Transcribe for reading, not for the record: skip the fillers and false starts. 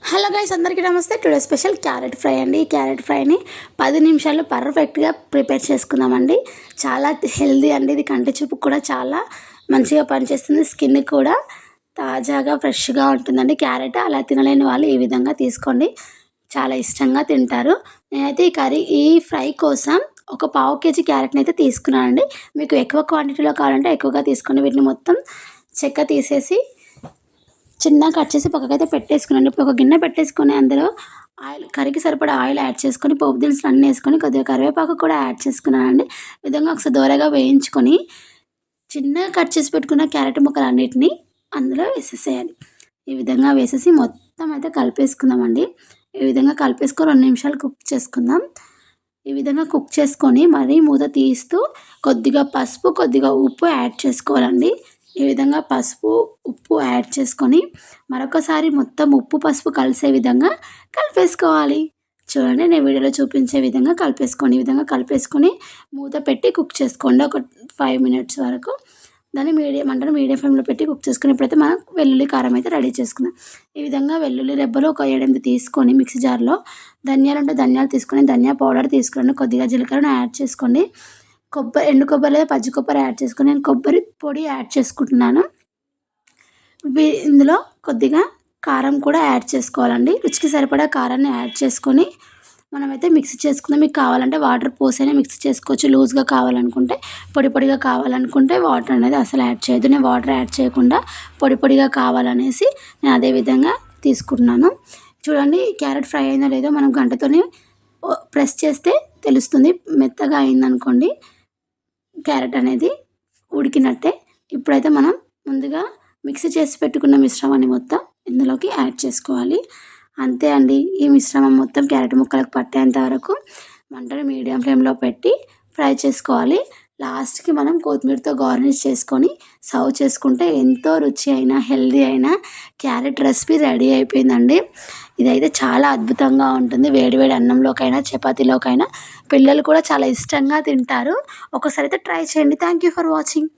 Hello guys, అందరికీ నమస్తే. Today special carrot fry అండి. ఈ క్యారెట్ ఫ్రైని 10 నిమిషాల్లో పర్ఫెక్ట్గా ప్రిపేర్ చేసుకుందామండి. చాలా హెల్దీ అండి. ఇది కంటి చూపుకు కూడా చాలా మంచిగా పనిచేస్తుంది. స్కిన్ కూడా తాజాగా ఫ్రెష్గా ఉంటుందండి. క్యారెట్ అలా తినలేని వాళ్ళు ఈ విధంగా తీసుకోండి, చాలా ఇష్టంగా తింటారు. నేనైతే ఈ ఫ్రై కోసం ఒక పావు కేజీ క్యారెట్ని అయితే తీసుకున్నానండి. మీకు ఎక్కువ క్వాంటిటీలో కావాలంటే ఎక్కువగా తీసుకోండి. వీటిని మొత్తం చెక్క తీసేసి చిన్నగా కట్ చేసి పక్కకైతే పెట్టేసుకున్నాను. ఇప్పుడు ఒక గిన్నె పెట్టేసుకొని అందులో కర్రీకి సరిపడా ఆయిల్ యాడ్ చేసుకొని పోపు దినుసులు అన్నీ వేసుకొని కొద్దిగా కరివేపాకు కూడా యాడ్ చేసుకున్నానండి. ఈ విధంగా ఒకసారి దోరగా వేయించుకొని చిన్నగా కట్ చేసి పెట్టుకున్న క్యారెట్ ముక్కలన్నిటిని అందులో వేసేసేయాలి. ఈ విధంగా వేసేసి మొత్తం అయితే కలిపేసుకుందామండి. ఈ విధంగా కలిపేసుకొని 2 నిమిషాలు కుక్ చేసుకుందాం. ఈ విధంగా కుక్ చేసుకొని మరీ మూత తీస్తూ కొద్దిగా పసుపు, కొద్దిగా ఉప్పు యాడ్ చేసుకోవాలండి. ఈ విధంగా పసుపు, ఉప్పు యాడ్ చేసుకొని మరొకసారి మొత్తం ఉప్పు, పసుపు కలిసే విధంగా కలిపేసుకోవాలి. చూడండి, నేను వీడియోలో చూపించే విధంగా కలిపేసుకోండి. ఈ విధంగా కలిపేసుకొని మూత పెట్టి కుక్ చేసుకోండి ఒక 5 మినిట్స్ వరకు. దాన్ని మీడియం ఫ్లేమ్లో పెట్టి కుక్ చేసుకుని ఇప్పుడైతే మనం వెల్లుల్లి కారం అయితే రెడీ చేసుకుందాం. ఈ విధంగా వెల్లుల్లి రెబ్బలు ఒక 7-8 తీసుకొని మిక్సీ జార్లో, ధనియాలు అంటే ధనియాలు తీసుకొని ధనియా పౌడర్ తీసుకుని కొద్దిగా జీలకర్రను యాడ్ చేసుకోండి. ఎండు కొబ్బరి లేదా పచ్చి కొబ్బరి యాడ్ చేసుకొని నేను కొబ్బరి పొడి యాడ్ చేసుకుంటున్నాను. ఇందులో కొద్దిగా కారం కూడా యాడ్ చేసుకోవాలండి. రుచికి సరిపడా కారాన్ని యాడ్ చేసుకొని మనమైతే మిక్సీ చేసుకుందాం. మీకు కావాలంటే వాటర్ పోసైనా మిక్సీ చేసుకోవచ్చు. లూజ్గా కావాలనుకుంటే, పొడి పొడిగా కావాలనుకుంటే వాటర్ అనేది అసలు యాడ్ చేయొద్దు. నేను వాటర్ యాడ్ చేయకుండా పొడి పొడిగా కావాలనేసి నేను అదే విధంగా తీసుకుంటున్నాను. చూడండి, క్యారెట్ ఫ్రై అయిందో లేదో మనం గంటతోనే ప్రెస్ చేస్తే తెలుస్తుంది. మెత్తగా అయిందనుకోండి క్యారెట్ అనేది ఉడికినట్టే. ఇప్పుడైతే మనం ముందుగా మిక్సీ చేసి పెట్టుకున్న మిశ్రమాన్ని మొత్తం ఇందులోకి యాడ్ చేసుకోవాలి. అంతే అండి. ఈ మిశ్రమం మొత్తం క్యారెట్ ముక్కలకు పట్టేంత వరకు మంటను మీడియం ఫ్లేమ్లో పెట్టి ఫ్రై చేసుకోవాలి. లాస్ట్కి మనం కొత్తిమీరతో గార్నిష్ చేసుకొని సర్వ్ చేసుకుంటే ఎంతో రుచి అయిన హెల్దీ అయిన క్యారెట్ రెసిపీ రెడీ అయిపోయిందండి. ఇదైతే చాలా అద్భుతంగా ఉంటుంది. వేడివేడి అన్నంలోకైనా చపాతీలోకైనా పిల్లలు కూడా చాలా ఇష్టంగా తింటారు. ఒకసారి అయితే ట్రై చేయండి. Thank you for watching.